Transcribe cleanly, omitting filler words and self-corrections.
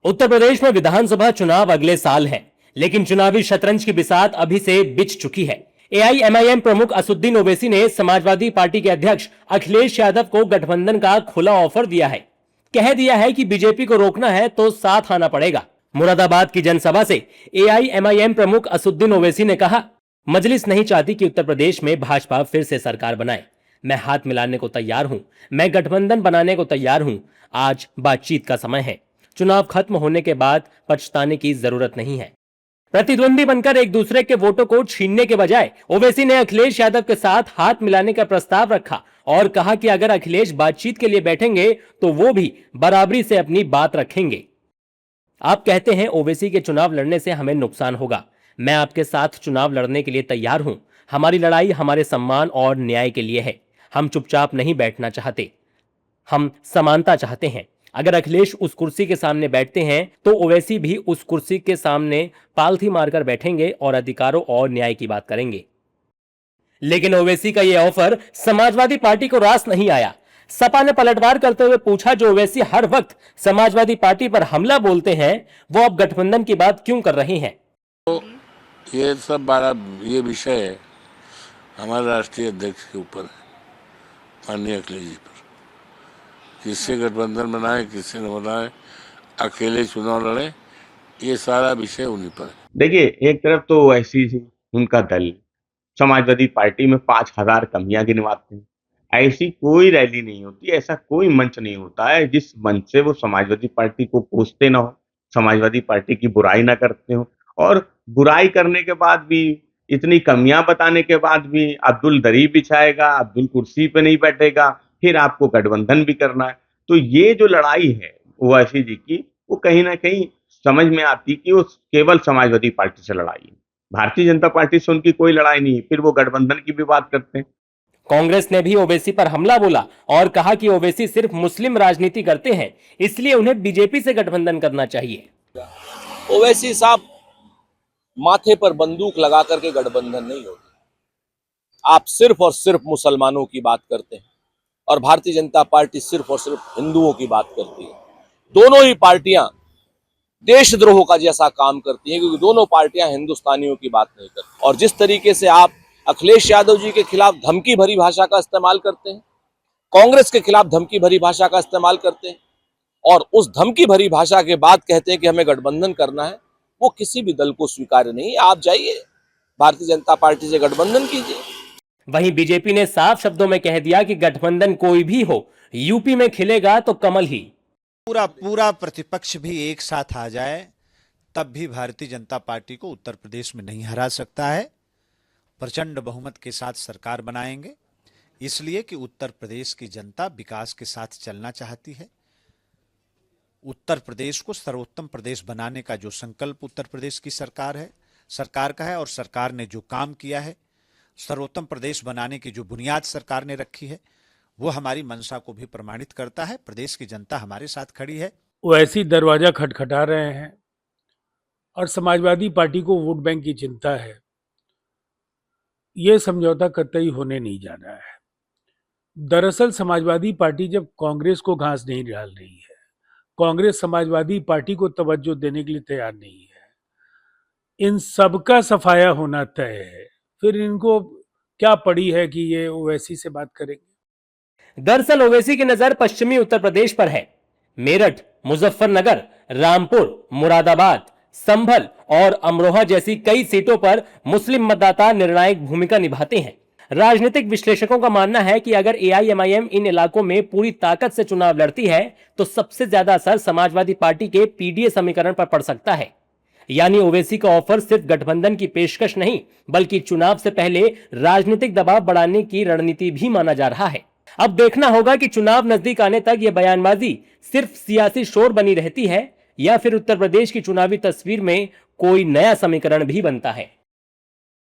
उत्तर प्रदेश में विधानसभा चुनाव अगले साल है, लेकिन चुनावी शतरंज की बिसात अभी से बिछ चुकी है। एआईएमआईएम प्रमुख असदुद्दीन ओवैसी ने समाजवादी पार्टी के अध्यक्ष अखिलेश यादव को गठबंधन का खुला ऑफर दिया है। कह दिया है कि बीजेपी को रोकना है तो साथ आना पड़ेगा। मुरादाबाद की जनसभा से एआईएमआईएम प्रमुख असदुद्दीन ओवैसी ने कहा, मजलिस नहीं चाहती कि उत्तर प्रदेश में भाजपा फिर से सरकार बनाए। मैं हाथ मिलाने को तैयार हूं, मैं गठबंधन बनाने को तैयार हूं। आज बातचीत का समय है। चुनाव खत्म होने के बाद पछताने की जरूरत नहीं है। प्रतिद्वंदी बनकर एक दूसरे के वोटों को छीनने के बजाय ओवैसी ने अखिलेश यादव के साथ हाथ मिलाने का प्रस्ताव रखा और कहा कि अगर अखिलेश बातचीत के लिए बैठेंगे तो वो भी बराबरी से अपनी बात रखेंगे। आप कहते हैं ओवैसी के चुनाव लड़ने से हमें नुकसान होगा। मैं आपके साथ चुनाव लड़ने के लिए तैयार हूं। हमारी लड़ाई हमारे सम्मान और न्याय के लिए है। हम चुपचाप नहीं बैठना चाहते, हम समानता चाहते हैं। अगर अखिलेश उस कुर्सी के सामने बैठते हैं तो ओवैसी भी उस कुर्सी के सामने पालथी मारकर बैठेंगे और अधिकारों और न्याय की बात करेंगे। लेकिन ओवैसी का यह ऑफर समाजवादी पार्टी को रास नहीं आया। सपा ने पलटवार करते हुए पूछा, जो ओवैसी हर वक्त समाजवादी पार्टी पर हमला बोलते हैं, वो अब गठबंधन की बात क्यों कर रहे हैं? तो ये सब ये विषय हमारे राष्ट्रीय अध्यक्ष के ऊपर है, माननीय अखिलेश जी पर। किससे गठबंधन बनाए, किससे न बनाए, अकेले चुनाव लड़े, ये सारा विषय उन्हीं पर है। देखिए, एक तरफ तो ऐसी उनका दल समाजवादी पार्टी में 5,000 कमियां गिनवाते हैं। ऐसी कोई रैली नहीं होती, ऐसा कोई मंच नहीं होता है जिस मंच से वो समाजवादी पार्टी को कोसते ना हो, समाजवादी पार्टी की बुराई ना करते हो। और बुराई करने के बाद भी, इतनी कमियां बताने के बाद भी अब्दुल दरी बिछाएगा, अब्दुल कुर्सी पे नहीं बैठेगा, फिर आपको गठबंधन भी करना है। तो ये जो लड़ाई है ओवैसी जी की, वो कहीं ना कहीं समझ में आती कि वो केवल समाजवादी पार्टी से लड़ाई है, भारतीय जनता पार्टी से उनकी कोई लड़ाई नहीं। फिर वो गठबंधन की भी बात करते हैं। कांग्रेस ने भी ओवैसी पर हमला बोला और कहा कि ओवैसी सिर्फ मुस्लिम राजनीति करते हैं, इसलिए उन्हें बीजेपी से गठबंधन करना चाहिए। ओवैसी साहब, माथे पर बंदूक लगा करके गठबंधन नहीं होती। आप सिर्फ और सिर्फ मुसलमानों की बात करते हैं और भारतीय जनता पार्टी सिर्फ और सिर्फ हिंदुओं की बात करती है। दोनों ही पार्टियां देशद्रोह का जैसा काम करती हैं, क्योंकि दोनों पार्टियां हिंदुस्तानियों की बात नहीं करती। और जिस तरीके से आप अखिलेश यादव जी के खिलाफ धमकी भरी भाषा का इस्तेमाल करते हैं, कांग्रेस के खिलाफ धमकी भरी भाषा का इस्तेमाल करते हैं और उस धमकी भरी भाषा के बाद कहते हैं कि हमें गठबंधन करना है, वो किसी भी दल को स्वीकार्य नहीं। आप जाइए भारतीय जनता पार्टी से गठबंधन कीजिए। वहीं बीजेपी ने साफ शब्दों में कह दिया कि गठबंधन कोई भी हो, यूपी में खिलेगा तो कमल ही। पूरा प्रतिपक्ष भी एक साथ आ जाए तब भी भारतीय जनता पार्टी को उत्तर प्रदेश में नहीं हरा सकता है। प्रचंड बहुमत के साथ सरकार बनाएंगे, इसलिए कि उत्तर प्रदेश की जनता विकास के साथ चलना चाहती है। उत्तर प्रदेश को सर्वोत्तम प्रदेश बनाने का जो संकल्प उत्तर प्रदेश की सरकार का है और सरकार ने जो काम किया है, सर्वोत्तम प्रदेश बनाने की जो बुनियाद सरकार ने रखी है, वो हमारी मंशा को भी प्रमाणित करता है। प्रदेश की जनता हमारे साथ खड़ी है। वो ऐसी दरवाजा खटखटा रहे हैं और समाजवादी पार्टी को वोट बैंक की चिंता है। ये समझौता कतई होने नहीं जा रहा है। दरअसल समाजवादी पार्टी जब कांग्रेस को घास नहीं डाल रही है, कांग्रेस समाजवादी पार्टी को तवज्जो देने के लिए तैयार नहीं है, इन सबका सफाया होना तय है। फिर इनको क्या पड़ी है कि ये ओवैसी से बात करेंगे? दरअसल ओवैसी की नजर पश्चिमी उत्तर प्रदेश पर है। मेरठ, मुजफ्फरनगर, रामपुर, मुरादाबाद, संभल और अमरोहा जैसी कई सीटों पर मुस्लिम मतदाता निर्णायक भूमिका निभाते हैं। राजनीतिक विश्लेषकों का मानना है कि अगर एआईएमआईएम इन इलाकों में पूरी ताकत से चुनाव लड़ती है तो सबसे ज्यादा असर समाजवादी पार्टी के पीडीए समीकरण पर पड़ सकता है। यानी ओवैसी का ऑफर सिर्फ गठबंधन की पेशकश नहीं, बल्कि चुनाव से पहले राजनीतिक दबाव बढ़ाने की रणनीति भी माना जा रहा है। अब देखना होगा कि चुनाव नजदीक आने तक यह बयानबाजी सिर्फ सियासी शोर बनी रहती है या फिर उत्तर प्रदेश की चुनावी तस्वीर में कोई नया समीकरण भी बनता है।